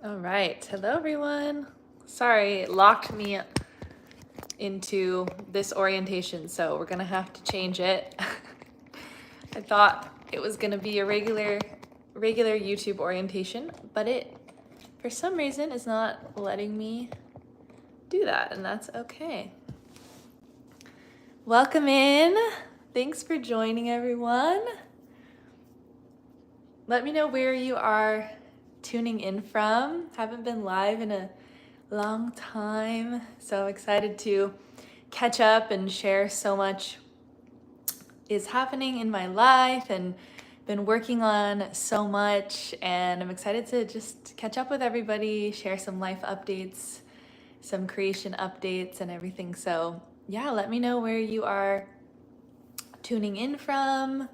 All right. Hello, everyone. Sorry, it locked me into this orientation, so we're gonna have to change it. I thought it was gonna be a regular YouTube orientation, but it, for some reason, is not letting me do that, and that's okay. Welcome in. Thanks for joining, everyone. Let me know where you are tuning in from. Haven't been live in a long time, so I'm excited to catch up and share so much is happening in my life and been working on so much, and I'm excited to just catch up with everybody, share some life updates, some creation updates and everything. So yeah, let me know where you are tuning in from,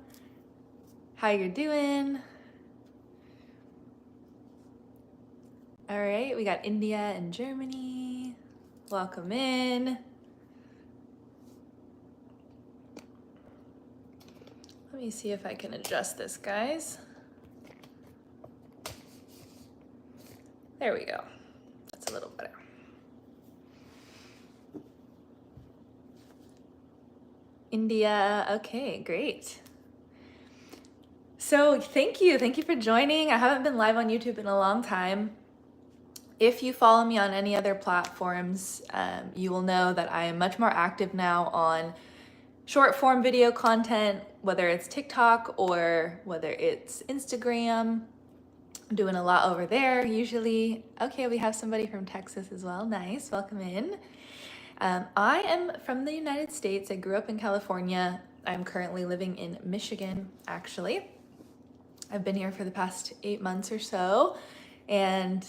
how you're doing. All right, we got India and Germany. Welcome in. Let me see if I can adjust this, guys. There we go. That's a little better. India, okay, great. So thank you for joining. I haven't been live on YouTube in a long time. If you follow me on any other platforms, you will know that I am much more active now on short form video content, whether it's TikTok or whether it's Instagram. I'm doing a lot over there usually. Okay, we have somebody from Texas as well. Nice, welcome in. I am from the United States. I grew up in California. I'm currently living in Michigan, actually. I've been here for the past 8 months or so and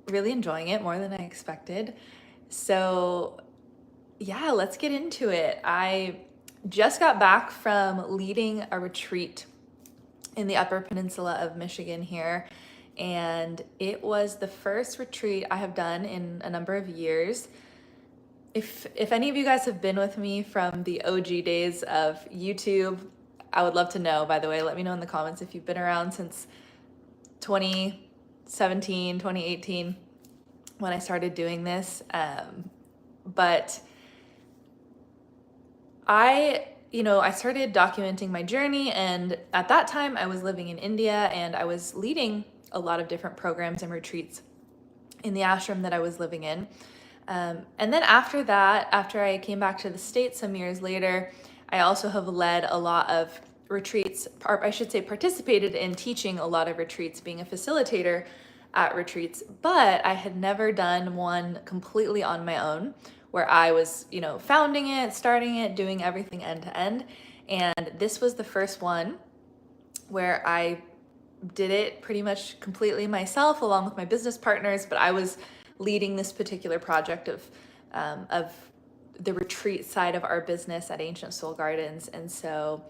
really enjoying it more than I expected. So yeah, let's get into it. I just got back from leading a retreat in the Upper Peninsula of Michigan here, and it was the first retreat I have done in a number of years. If any of you guys have been with me from the OG days of YouTube, I would love to know, by the way. Let me know in the comments if you've been around since 2017, 2018, when I started doing this. But I started documenting my journey, and at that time I was living in India and I was leading a lot of different programs and retreats in the ashram that I was living in. And then after that, after I came back to the States some years later, I also have led a lot of retreats, or I should say participated in teaching a lot of retreats, being a facilitator at retreats, but I had never done one completely on my own where I was, founding it, starting it, doing everything end to end. And this was the first one where I did it pretty much completely myself along with my business partners, but I was leading this particular project of the retreat side of our business at Ancient Soul Gardens. And so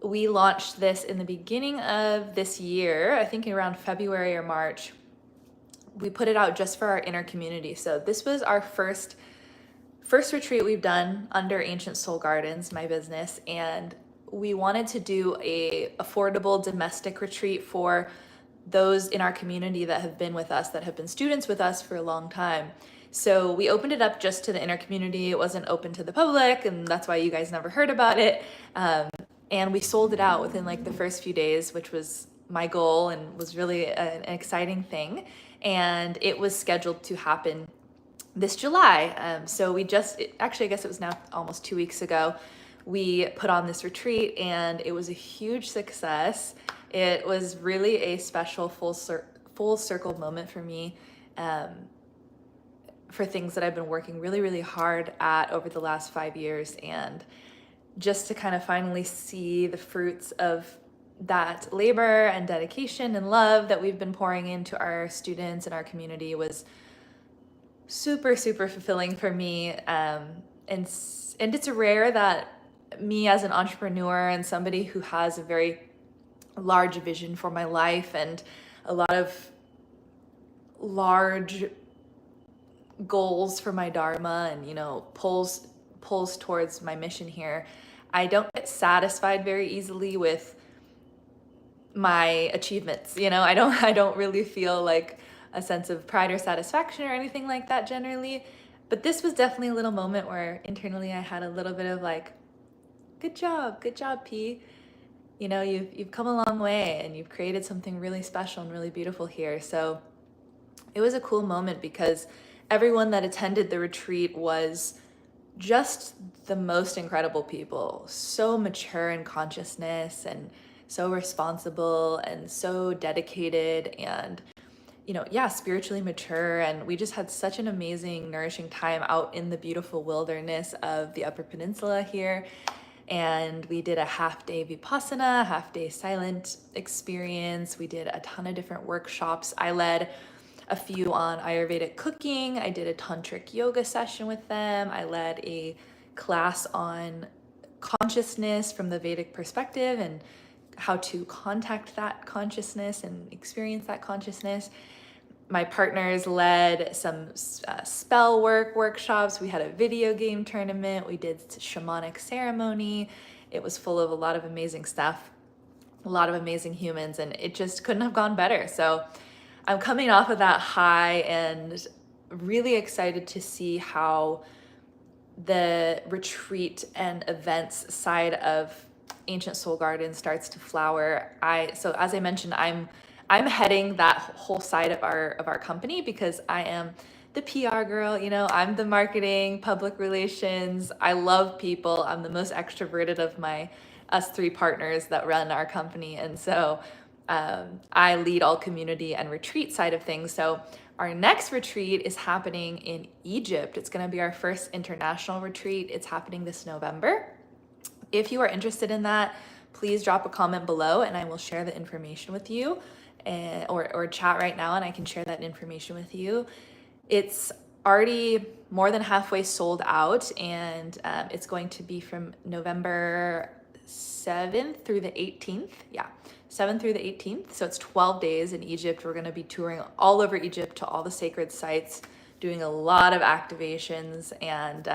we launched this in the beginning of this year, I think around February or March. We put it out just for our inner community. So this was our first retreat we've done under Ancient Soul Gardens, my business, and we wanted to do a affordable domestic retreat for those in our community that have been with us, that have been students with us for a long time. So we opened it up just to the inner community. It wasn't open to the public, and that's why you guys never heard about it. And we sold it out within like the first few days, which was my goal and was really an exciting thing. And it was scheduled to happen this July. So I guess it was now almost 2 weeks ago, we put on this retreat and it was a huge success. It was really a special full circle moment for me, for things that I've been working really, really hard at over the last 5 years. And just to kind of finally see the fruits of that labor and dedication and love that we've been pouring into our students and our community was super, super fulfilling for me. And it's rare that me as an entrepreneur and somebody who has a very large vision for my life and a lot of large goals for my dharma and pulls towards my mission here, I don't get satisfied very easily with my achievements. I don't really feel like a sense of pride or satisfaction or anything like that generally. But this was definitely a little moment where internally I had a little bit of like, good job, P. You've come a long way and you've created something really special and really beautiful here. So it was a cool moment because everyone that attended the retreat was just the most incredible people, so mature in consciousness and so responsible and so dedicated and spiritually mature. And we just had such an amazing, nourishing time out in the beautiful wilderness of the Upper Peninsula here. And we did a half-day Vipassana, half-day silent experience. We did a ton of different workshops. I led a few on Ayurvedic cooking. I did a tantric yoga session with them. I led a class on consciousness from the Vedic perspective and how to contact that consciousness and experience that consciousness. My partners led some spell work workshops. We had a video game tournament. We did shamanic ceremony. It was full of a lot of amazing stuff, a lot of amazing humans, and it just couldn't have gone better. So I'm coming off of that high and really excited to see how the retreat and events side of Ancient Soul Garden starts to flower. So as I mentioned, I'm heading that whole side of our company because I am the PR girl, I'm the marketing, public relations. I love people. I'm the most extroverted of us three partners that run our company. And so I lead all community and retreat side of things. So our next retreat is happening in Egypt. It's going to be our first international retreat. It's happening this November. If you are interested in that, please drop a comment below and I will share the information with you, or chat right now and I can share that information with you. It's already more than halfway sold out, and it's going to be from November 7th through the 18th. Yeah, 7th through the 18th. So it's 12 days in Egypt. We're going to be touring all over Egypt to all the sacred sites, doing a lot of activations and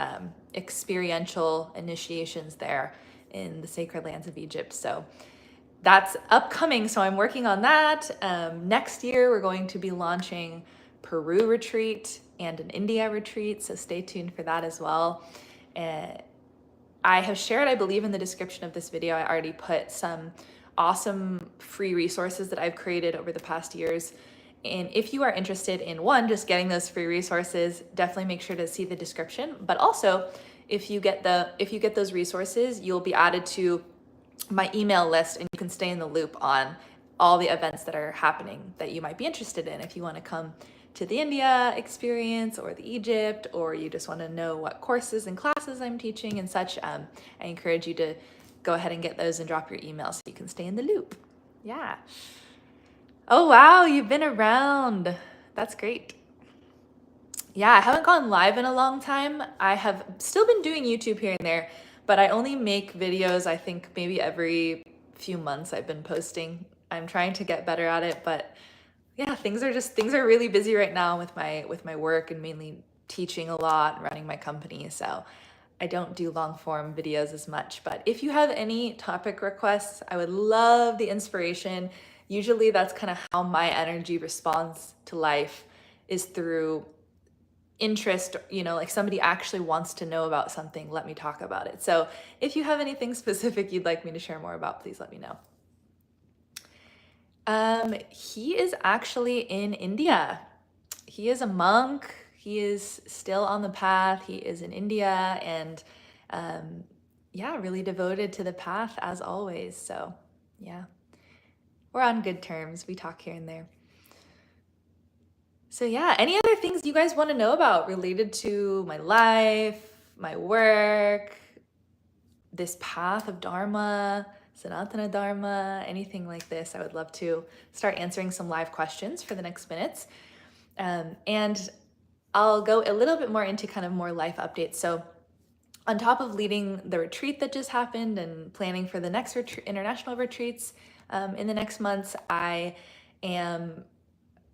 experiential initiations there in the sacred lands of Egypt. So that's upcoming. So I'm working on that. Next year, we're going to be launching Peru retreat and an India retreat. So stay tuned for that as well. I have shared, I believe in the description of this video, I already put some awesome free resources that I've created over the past years. And if you are interested in just getting those free resources, definitely make sure to see the description. But also, if you get those resources, you'll be added to my email list and you can stay in the loop on all the events that are happening that you might be interested in. If you want to come to the India experience or the Egypt, or you just want to know what courses and classes I'm teaching and such, I encourage you to go ahead and get those and drop your email so you can stay in the loop. Yeah. Oh, wow, you've been around. That's great. Yeah, I haven't gone live in a long time. I have still been doing YouTube here and there, but I only make videos, I think maybe every few months I've been posting. I'm trying to get better at it, but yeah, things are really busy right now with my work and mainly teaching a lot and running my company. So I don't do long form videos as much, but if you have any topic requests, I would love the inspiration. Usually that's kind of how my energy responds to life, is through interest, like somebody actually wants to know about something, let me talk about it. So if you have anything specific you'd like me to share more about, please let me know. He is actually in India. He is a monk. He is still on the path. He is in India and really devoted to the path as always. So yeah, we're on good terms. We talk here and there. So yeah, any other things you guys want to know about related to my life, my work, this path of Dharma, Sanatana Dharma, anything like this, I would love to start answering some live questions for the next minutes. And I'll go a little bit more into kind of more life updates. So on top of leading the retreat that just happened and planning for the next international retreats in the next months, I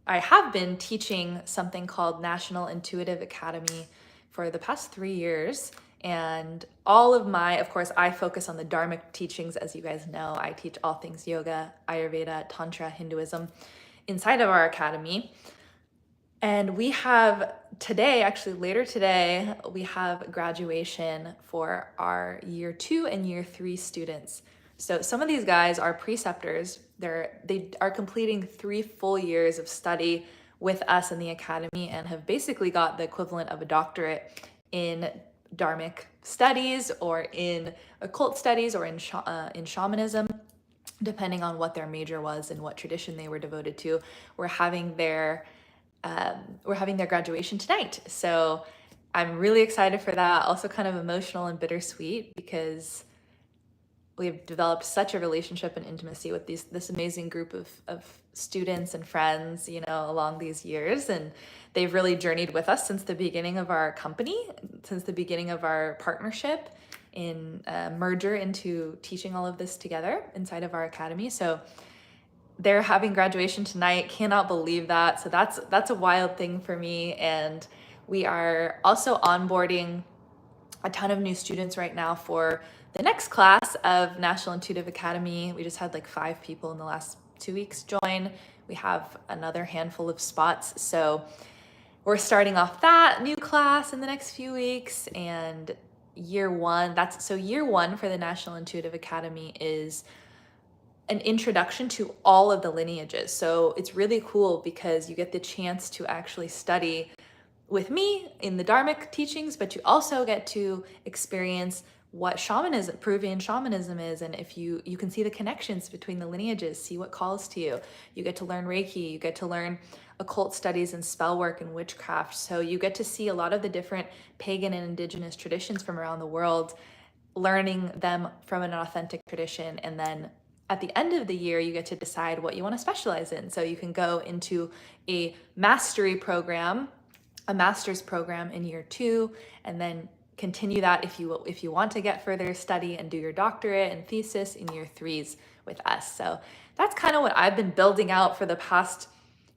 have been teaching something called National Intuitive Academy for the past 3 years. And all of of course, I focus on the Dharmic teachings. As you guys know, I teach all things yoga, Ayurveda, Tantra, Hinduism inside of our academy. And we have today, actually later today, we have graduation for our year 2 and year 3 students. So some of these guys are preceptors. They are completing 3 full years of study with us in the academy and have basically got the equivalent of a doctorate in Dharmic studies or in occult studies or in shamanism, depending on what their major was and what tradition they were devoted to. We're having their graduation tonight. So I'm really excited for that. Also kind of emotional and bittersweet because we've developed such a relationship and intimacy with this amazing group of students and friends, along these years. And they've really journeyed with us since the beginning of our company, since the beginning of our partnership in merger into teaching all of this together inside of our academy. So they're having graduation tonight. Cannot believe that. So that's a wild thing for me. And we are also onboarding a ton of new students right now for the next class of National Intuitive Academy. We just had like 5 people in the last 2 weeks join. We have another handful of spots. So we're starting off that new class in the next few weeks. And year 1 for the National Intuitive Academy is an introduction to all of the lineages. So it's really cool because you get the chance to actually study with me in the Dharmic teachings, but you also get to experience what shamanism, Peruvian shamanism is. And if you can see the connections between the lineages, see what calls to you. You get to learn Reiki, you get to learn occult studies and spell work and witchcraft. So you get to see a lot of the different pagan and indigenous traditions from around the world, learning them from an authentic tradition. And then at the end of the year, you get to decide what you want to specialize in. So you can go into a mastery program, a master's program in year 2, and then continue that if you want to get further study and do your doctorate and thesis in year 3s with us. So that's kind of what I've been building out for the past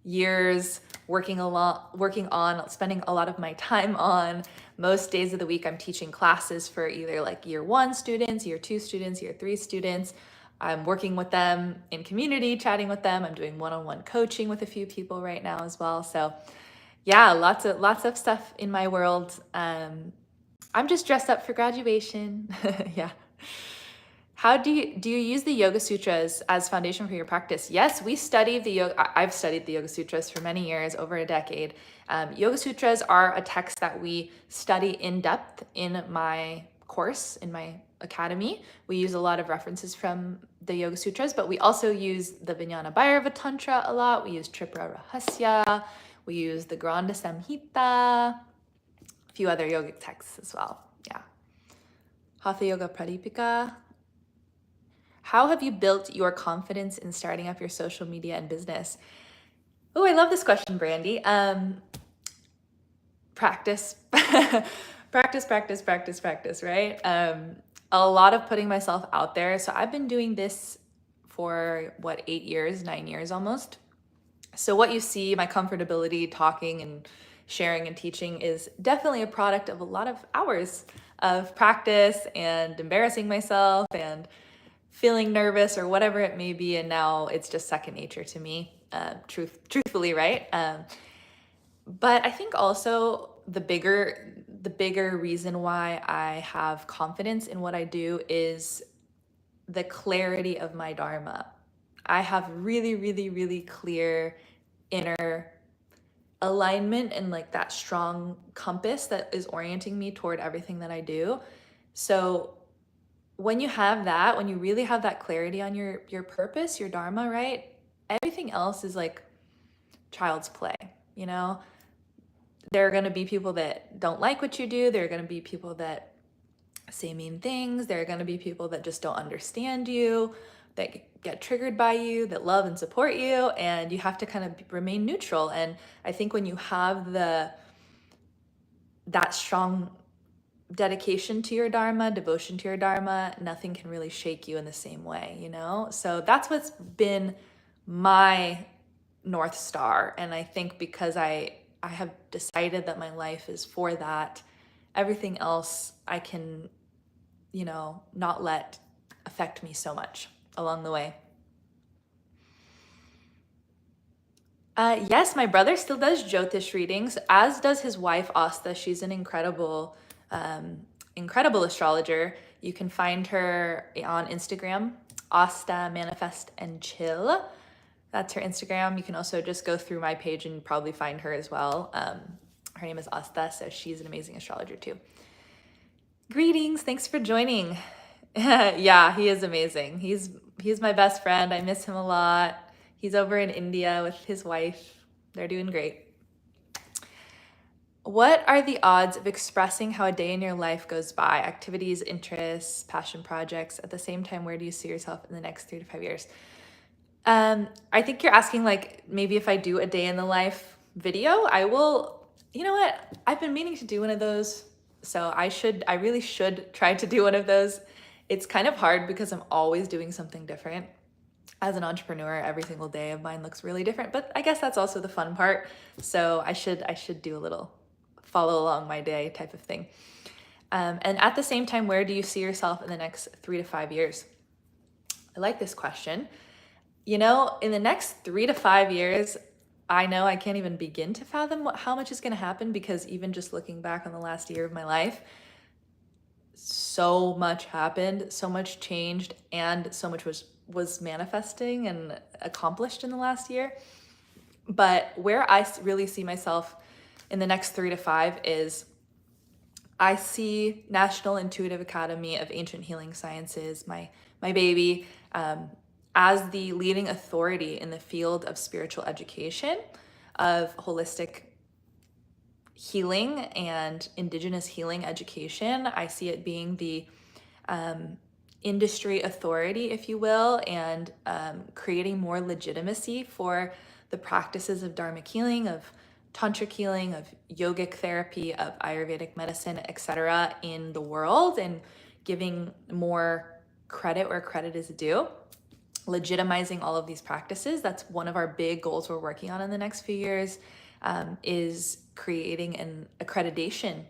years, working on, spending a lot of my time on. Most days of the week, I'm teaching classes for either like year 1 students, year 2 students, year 3 students. I'm working with them in community, chatting with them. I'm doing one-on-one coaching with a few people right now as well. So yeah, lots of stuff in my world. I'm just dressed up for graduation. Yeah. How do you use the Yoga Sutras as foundation for your practice? Yes, we study the yoga. I've studied the Yoga Sutras for many years, over a decade. Yoga Sutras are a text that we study in depth in my course, in my academy. We use a lot of references from the Yoga Sutras, but we also use the Vijnana Bhairava Tantra a lot. We use Tripura Rahasya. We use the Granda Samhita, a few other yogic texts as well. Yeah. Hatha Yoga Pradipika. How have you built your confidence in starting up your social media and business? Oh, I love this question, Brandy. Practice. practice, right? A lot of putting myself out there. So I've been doing this for 8 years, 9 years almost. So what you see, my comfortability talking and sharing and teaching, is definitely a product of a lot of hours of practice and embarrassing myself and feeling nervous or whatever it may be. And now it's just second nature to me, truthfully, right? But I think also the bigger reason why I have confidence in what I do is the clarity of my Dharma. I have really, really, really clear inner alignment and like that strong compass that is orienting me toward everything that I do. So when you have that, when you really have that clarity on your purpose, your Dharma, right? Everything else is like child's play, you know? There are going to be people that don't like what you do. There are going to be people that say mean things. There are going to be people that just don't understand you, that get triggered by you, that love and support you, and you have to kind of remain neutral. And I think when you have that strong dedication to your Dharma, devotion to your Dharma, nothing can really shake you in the same way, you know? So that's what's been my North Star. And I think because I have decided that my life is for that, everything else I can, not let affect me so much along the way. Yes, my brother still does Jyotish readings, as does his wife Asta. She's an incredible astrologer. You can find her on Instagram, Asta Manifest and Chill. That's her Instagram. You can also just go through my page and probably find her as well. Her name is Asta, so she's an amazing astrologer too. Greetings, thanks for joining. Yeah, he is amazing. He's my best friend. I miss him a lot. He's over in India with his wife. They're doing great. What are the odds of expressing how a day in your life goes by? Activities, interests, passion projects. At the same time, where do you see yourself in the next 3 to 5 years? I think you're asking like maybe if I do a day in the life video, I will, you know what? I've been meaning to do one of those. So I really should try to do one of those. It's kind of hard because I'm always doing something different. As an entrepreneur, every single day of mine looks really different, but I guess that's also the fun part. So I should do a little follow along my day type of thing. And at the same time, where do you see yourself in the next 3 to 5 years? I like this question. In the next 3 to 5 years, I know I can't even begin to fathom how much is going to happen, because even just looking back on the last year of my life, so much happened, so much changed, and so much was manifesting and accomplished in the last year. But where I really see myself in the next 3 to 5 is I see National Intuitive Academy of Ancient Healing Sciences, my baby, as the leading authority in the field of spiritual education, of holistic healing and indigenous healing education. I see it being the industry authority, if you will, and creating more legitimacy for the practices of Dharmic healing, of Tantric healing, of yogic therapy, of Ayurvedic medicine, etc. in the world, and giving more credit where credit is due, legitimizing all of these practices. That's one of our big goals we're working on in the next few years, is creating an accreditation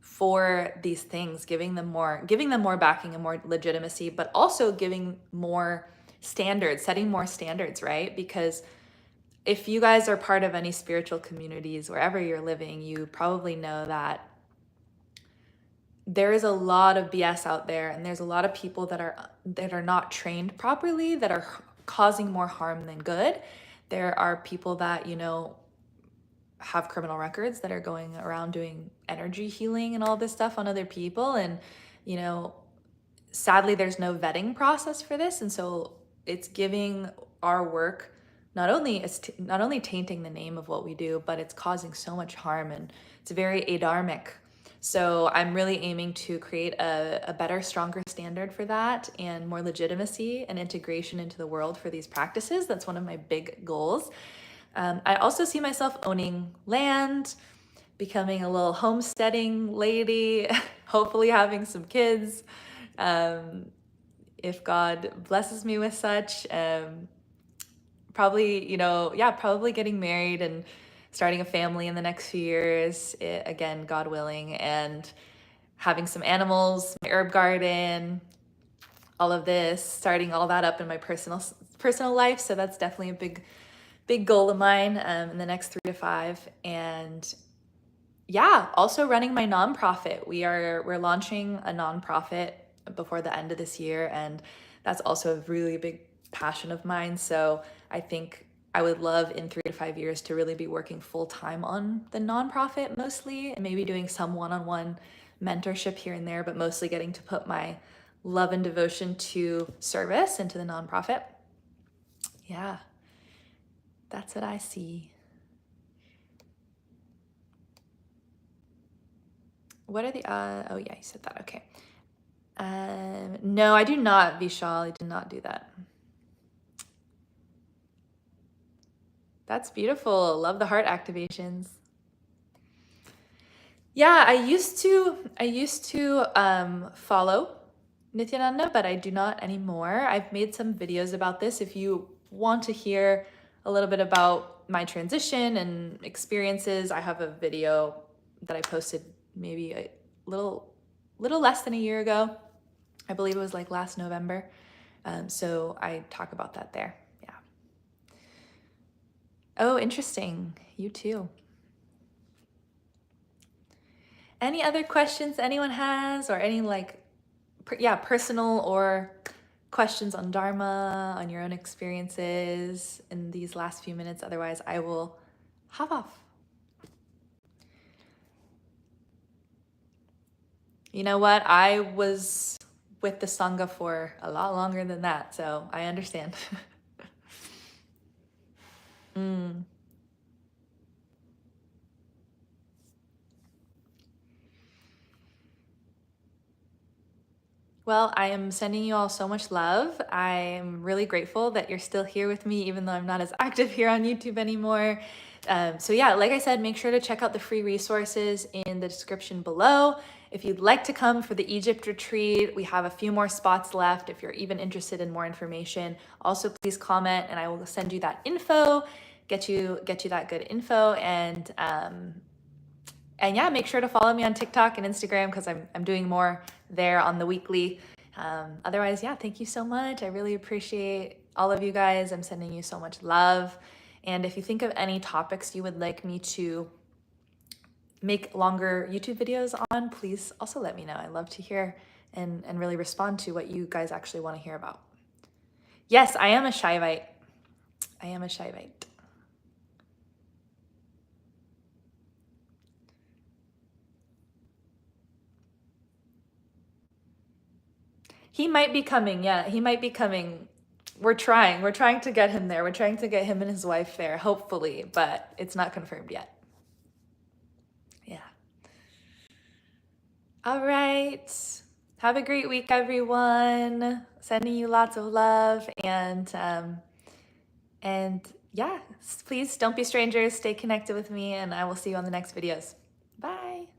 for these things, giving them more backing and more legitimacy, but also giving more standards, setting more standards, right? Because if you guys are part of any spiritual communities, wherever you're living, you probably know that there is a lot of BS out there, and there's a lot of people that are not trained properly, that are causing more harm than good. There are people that, have criminal records, that are going around doing energy healing and all this stuff on other people. And, sadly, there's no vetting process for this. And so it's giving our work, not only tainting the name of what we do, but it's causing so much harm, and it's very adharmic. So I'm really aiming to create a better, stronger standard for that, and more legitimacy and integration into the world for these practices. That's one of my big goals. I also see myself owning land, becoming a little homesteading lady, hopefully having some kids, if God blesses me with such. Probably, probably getting married and starting a family in the next few years, again, God willing, and having some animals, my herb garden, all of this, starting all that up in my personal life. So that's definitely a big goal of mine in the next 3 to 5. And yeah, also running my nonprofit. We're launching a nonprofit before the end of this year, and that's also a really big passion of mine. So I think I would love in 3 to 5 years to really be working full time on the nonprofit mostly, and maybe doing some one-on-one mentorship here and there, but mostly getting to put my love and devotion to service into the nonprofit. Yeah, that's what I see. What are the, oh yeah, you said that, okay. No, I do not, Vishal, I did not do that. That's beautiful. Love the heart activations. Yeah, I used to follow Nityananda, but I do not anymore. I've made some videos about this. If you want to hear a little bit about my transition and experiences, I have a video that I posted maybe little less than a year ago. I believe it was like last November. So I talk about that there. Yeah. Oh, interesting. You too. Any other questions anyone has, or any like, personal or questions on Dharma, on your own experiences in these last few minutes? Otherwise, I will hop off. You know what? I was with the Sangha for a lot longer than that, so I understand. Mm. Well, I am sending you all so much love. I'm really grateful that you're still here with me, even though I'm not as active here on YouTube anymore. So yeah, like I said, make sure to check out the free resources in the description below. If you'd like to come for the Egypt retreat, we have a few more spots left. If you're even interested in more information, also please comment and I will send you that info, get you that good info. And yeah, make sure to follow me on TikTok and Instagram because I'm doing more there on the weekly. Otherwise, yeah, thank you so much. I really appreciate all of you guys. I'm sending you so much love. And if you think of any topics you would like me to make longer YouTube videos on, please also let me know. I love to hear and really respond to what you guys actually want to hear about. Yes, I am a Shaivite. I am a Shaivite. He might be coming. Yeah, he might be coming. We're trying to get him there. We're trying to get him and his wife there, hopefully, but it's not confirmed yet. Yeah. All right. Have a great week, everyone. Sending you lots of love and yeah, please don't be strangers. Stay connected with me and I will see you on the next videos. Bye.